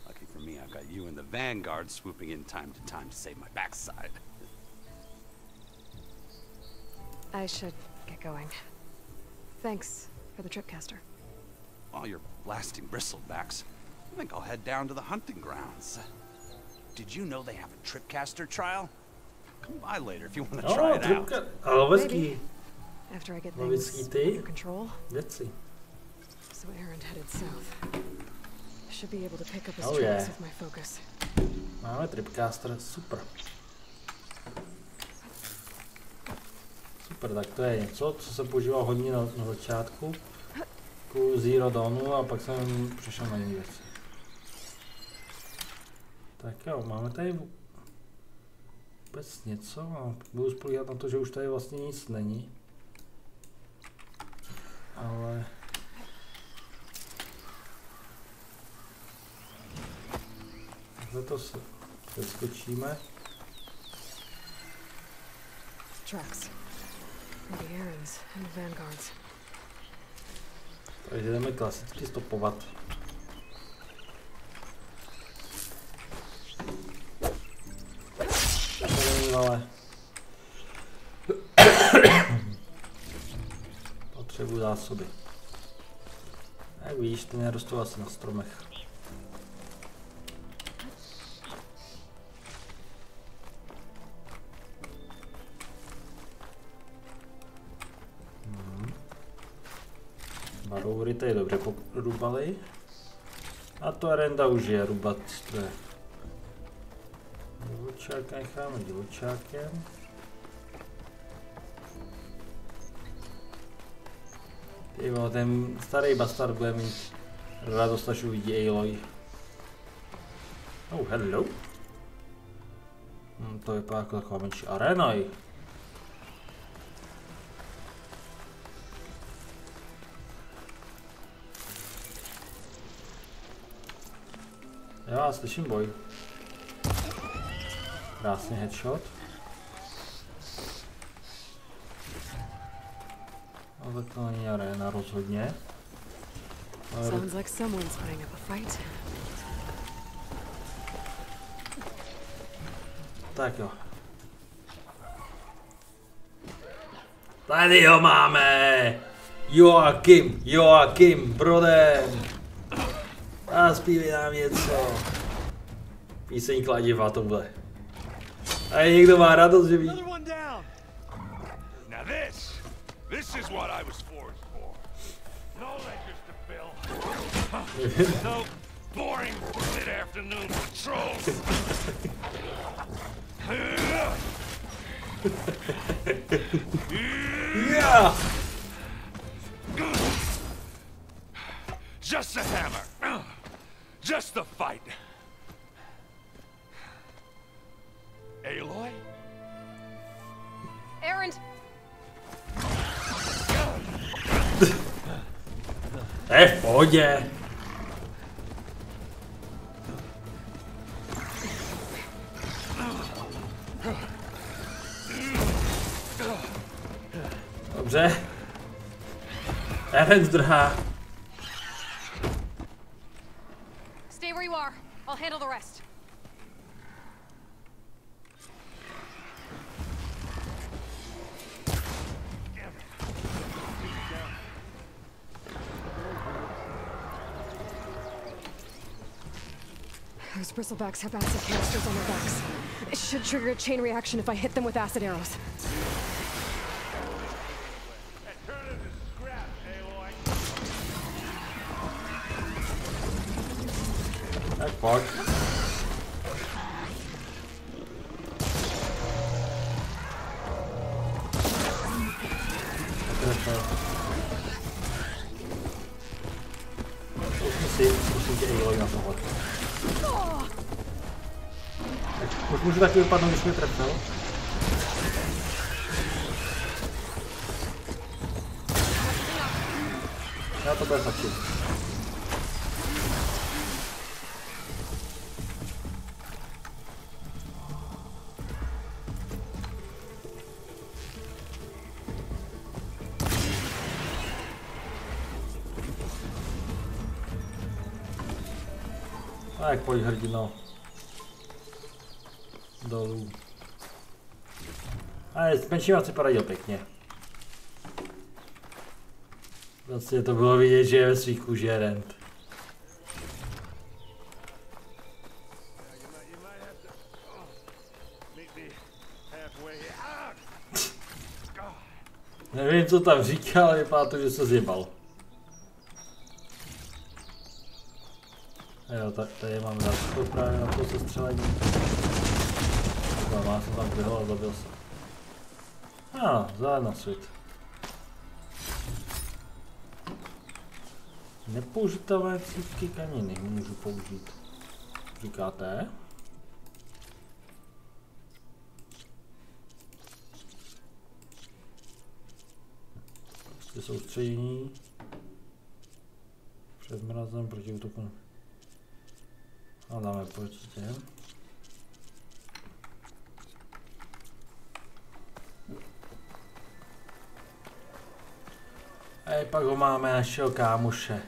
Lucky for me, I've got you and the Vanguard swooping in time to save my backside. I should get going. Thanks for the tripcaster. all your blasting bristlebacks, I think I'll head down to the hunting grounds. Did you know they have a tripcaster trial? Come by later if you want to try it out. Maybe. After I get things under control. Let's see. So Erend headed south. Should be able to pick up his tracks with my focus. Máme tripcaster, super. Super, tak to je něco, co se používalo hodně na začátku. Ku Zero Dawnu a pak jsem přišel na jiné věci. Tak jo, máme tady vůbec něco a budu spolíhat na to, že už tady vlastně nic není. Ale... Takhle to se přeskočíme. Tracks. The Erends and the Vanguards. Takže jdeme klasicky stopovat. Ale... Potřebuji zásoby. Jak víš, ty nerostou asi na stromech. Baroury tady dobře porubali. A to Erenda už je rubat stroje. Divočáka necháme divočákem. Tyjo, ten starý bastard bude mít radost, až uvidí Aloy. Oh, hello. To vypadá jako taková menší arena. Já slyším boj. Krásný headshot. Ale to není arena rozhodně. Sounds like someone's putting up a fight. Tak jo. Tady ho máme! Joakim, brodem! A zpívej nám něco. Píseň kladiva to bude. A někdo má radost, že ví. This is what I was forged for. No ledgers to fill. No boring mid-afternoon patrols. Yeah! Just the hammer. Just the fight. Aloy? Erend! V pohodě. Dobře. Erend zdrhá. Stay where you are. I'll handle the rest. Those bristlebacks have acid canisters on their backs. It should trigger a chain reaction if I hit them with acid arrows. Tak pojď. Musím tě Aloy na tohle. Už můžu taky vypadnout, když mě trefil. Já to bude stačit. Tak pojď hrdino. Dolů. A s menším si poradil pěkně. Vlastně to bylo vidět, že je ve svých kůži Erend. Nevím, co tam říkal, ale vypadá to, že se zjebal. Jo, tady mám záčku právě na to sestřelení. Má jsem tam běhal a zabil se. Zelená svit. Nepoužitelné cívky kaniny můžu použít. Říkáte? Prostě soustředění. Před mrazem proti útoku. A dáme počítě. A pak ho máme našeho kámoše.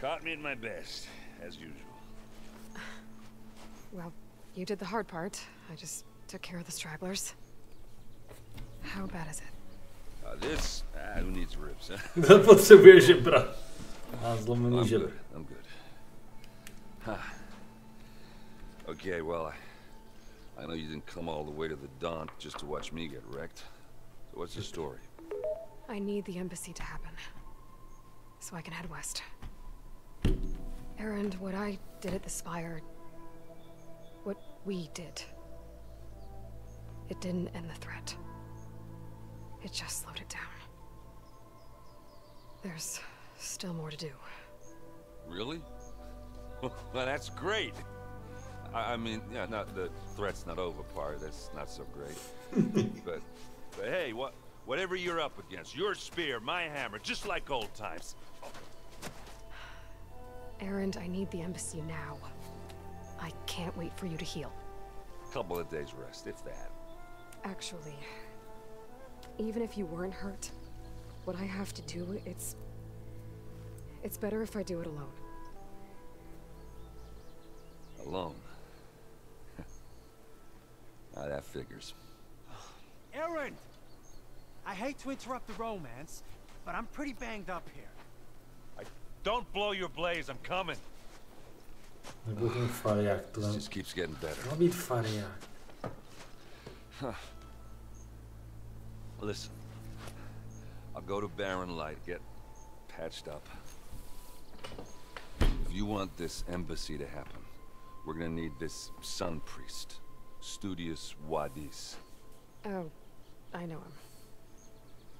Caught me in my best, as usual. Well, you did the hard part. I just took care of the stragglers. How bad is it? This, who needs ribs, huh? Potřebuje žebra. A zlomený žebra. I'm good. Okay, well, I know you didn't come all the way to the Daunt just to watch me get wrecked. So what's the story? I need the embassy to happen, so I can head west. Erend, what I did at the Spire, what we did, it didn't end the threat. It just slowed it down. There's still more to do. Really? Well, that's great. I mean, yeah, not the threat's not over part. That's not so great. but hey, whatever you're up against, your spear, my hammer, just like old times. Erend, I need the embassy now. I can't wait for you to heal. Couple of days rest, if that. Actually, even if you weren't hurt, what I have to do, it's better if I do it alone. Alone? That figures. Erend! I hate to interrupt the romance, but I'm pretty banged up here. Don't blow your blaze, I'm coming. This just keeps getting better. Listen, I'll go to Barren Light, get patched up. If you want this embassy to happen, we're gonna need this sun priest, Studius Wadis. Oh, I know him.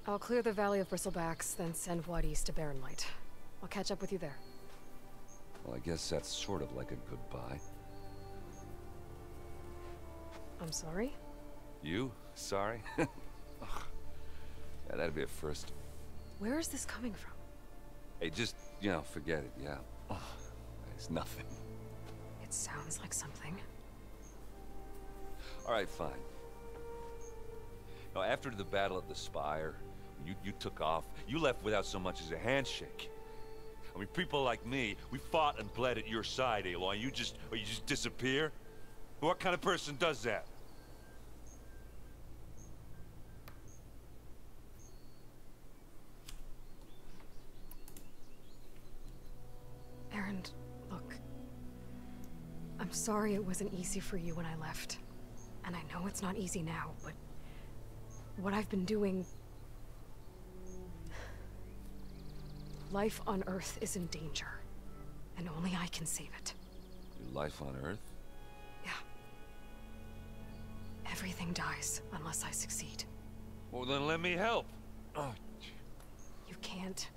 I'll clear the Valley of Bristlebacks, then send Wadis to Barren Light. I'll catch up with you there. Well, I guess that's sort of like a goodbye. I'm sorry? You? Sorry? Yeah, that'd be a first. Where is this coming from? Hey, just, forget it, yeah. It's nothing. It sounds like something. All right, fine. Now, after the battle at the Spire, you took off. You left without so much as a handshake. I mean, people like me, we fought and bled at your side, Aloy. You just disappear? What kind of person does that? Erend, look. I'm sorry it wasn't easy for you when I left. And I know it's not easy now, but what I've been doing... Life on Earth is in danger, and only I can save it. Your life on Earth? Yeah. Everything dies unless I succeed. Well, then let me help. Oh. You can't.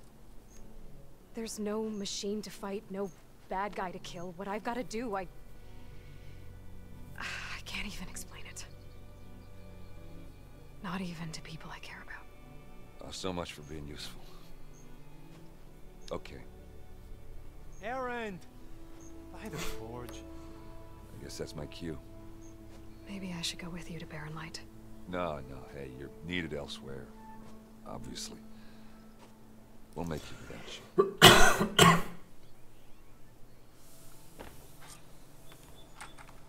There's no machine to fight, no bad guy to kill. What I've got to do, I can't even explain it. Not even to people I care about. Oh, so much for being useful. Okay. Erend! By the forge. I guess that's my cue. Maybe I should go with you to Barren Light. No, hey, you're needed elsewhere. Obviously. We'll make you without you.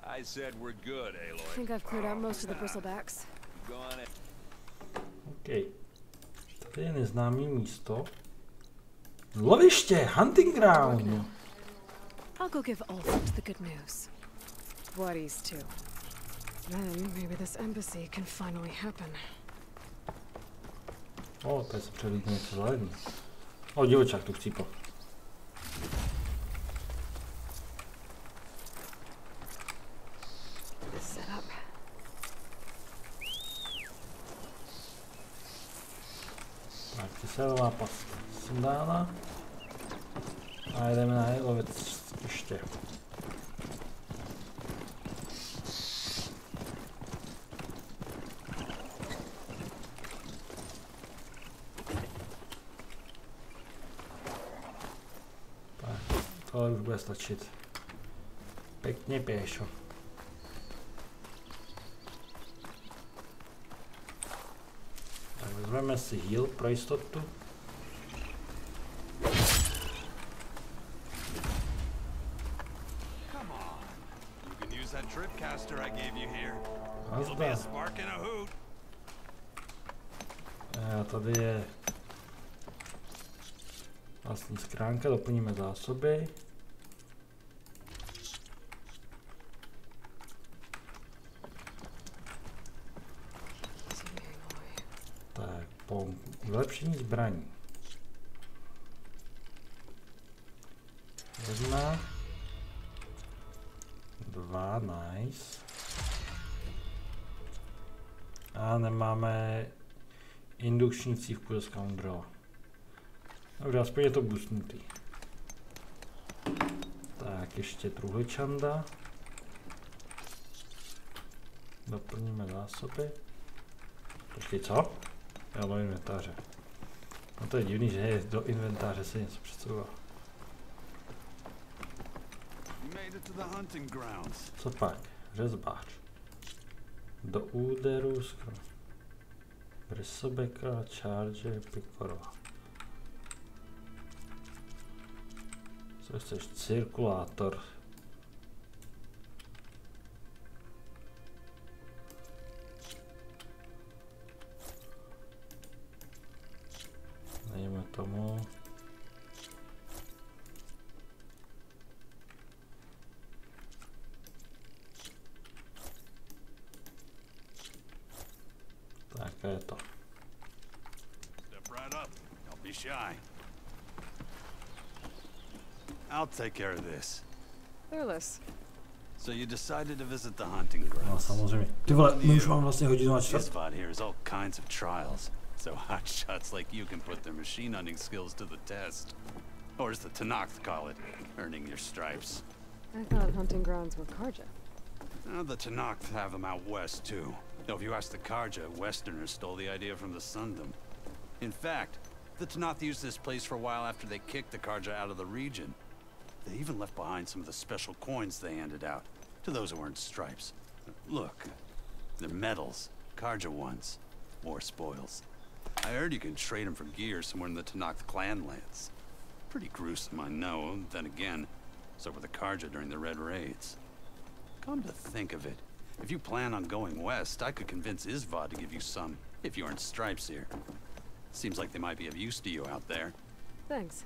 I said we're good, Aloy. I think I've cleared out most of the Bristlebacks. OK. Tady je neznámý místo. Loviště, hunting ground. I'll go give Ulfric the good news. Bloodies too. Then maybe this embassy can finally happen. O, tady se přelídne něco zelený. O, divočák tu chcípl. Tak, kyselová pasta sundána. A jdeme na loviště. Tohle už bude stačit. Pěkně pěšo. Tak vezmeme si heal pro jistotu. A tady je vlastní schránka, doplníme zásoby. Tak, po vylepšení zbraní. 1, 2, nice. A nemáme indukční cívku ze scoundrela. Dobře, aspoň je to boostnutý. Tak, ještě truhličanda. Doplníme zásoby. Počkej, co? Jo, do inventáře. No to je divný, že je do inventáře se něco přesouvá. Co pak? Řezbář. Do úderu skoro. Brysobeka, charge, pikorova. Co chceš? Cirkulátor. Dejme tomu. Tak je to. Step right up. Don't be shy. I'll take care of this. Fearless. So you decided to visit the hunting grounds. No, samozřejmě. Ty vole, my už mám vlastně hodinu a čtvrt. This spot here is all kinds of trials. So hotshots like you can put their machine hunting skills to the test. Or as the Tenakth call it, earning your stripes. I thought hunting grounds were Karja. The Tenakth have them out west too. Though if you ask the Karja, Westerners stole the idea from the Sundom. In fact, the Tenakth used this place for a while after they kicked the Karja out of the region. They even left behind some of the special coins they handed out to those who earned stripes. Look, they're medals, Karja ones, more spoils. I heard you can trade them for gear somewhere in the Tenakth clan lands. Pretty gruesome, I know. Then again, so were the Karja during the Red Raids. Come to think of it, if you plan on going west, I could convince Isvad to give you some, if you earned stripes here. Seems like they might be of use to you out there. Thanks.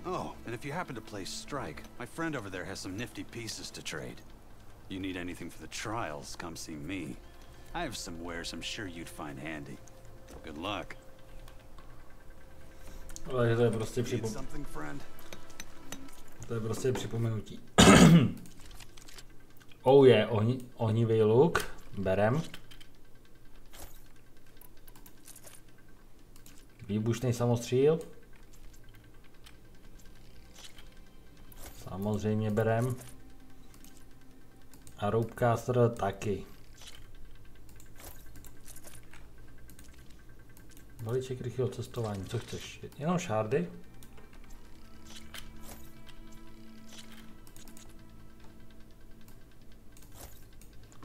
Oh, and if you happen to play Strike, my friend over there has some nifty pieces to trade. You need anything for the trials, come see me. I have some wares I'm sure you'd find handy. Good luck. Ale to je prostě připomenutí. Oh je, ohnivý luk, berem. Výbušný samostříl. Samozřejmě berem. A ropecaster taky. Balíček rychlého cestování, co chceš? Jenom šárdy?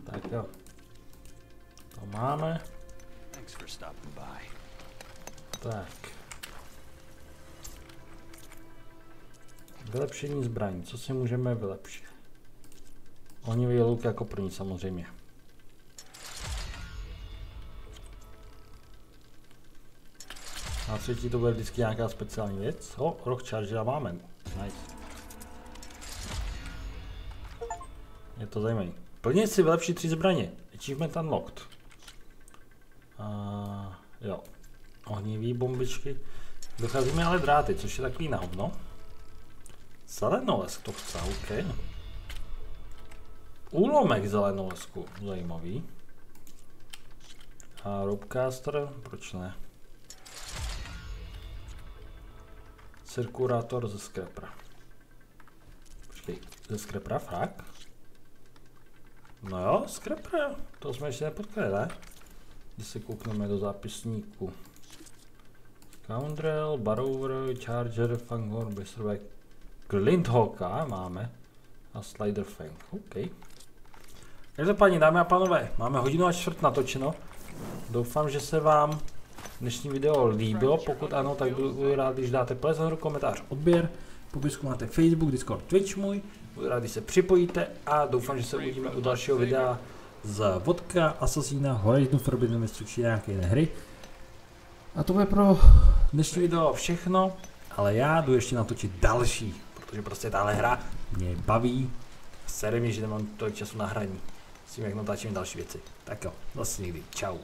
Tak jo. To máme. Tak. Vylepšení zbraní. Co si můžeme vylepšit? Ohnivý luk jako první samozřejmě. A třetí to bude vždycky nějaká speciální věc. Rock Charger máme. Nice. Je to zajímavé. Plnit si vylepší 3 zbraně. Achievement unlocked. Jo. Ohnivý bombičky. Docházíme ale dráty, což je takový na hovno. Zelenolesk to chce, OK. Úlomek zelenolesku, zajímavý. A ropecaster, proč ne? Cirkulátor ze scrapera. Počkej, ze scrapera, fakt? No jo, scrapera, to jsme ještě nepotkali, ne? Když se koukneme do zápisníku. Scoundrel, Barover, Charger, Fanghorn, Besterback, Glinthawka máme a Slider Fang, OK. Každopádně, dámy a pánové, máme 1 hodinu a čtvrt natočeno. Doufám, že se vám dnešní video líbilo, pokud ano, tak budu rád, když dáte palec nahoru, komentář, odběr, v popisku máte Facebook, Discord, Twitch můj, budu rád, když se připojíte a doufám, že se uvidíme u dalšího videa z Vodka, Assassina, Horizon Forbidden West, či nějaké jiné hry. A to bude pro dnešní video všechno, ale já jdu ještě natočit další, protože prostě tahle hra mě baví. Sere mi, že nemám tolik času na hraní. S tím, jak natáčím další věci. Tak jo, zase někdy. Čau.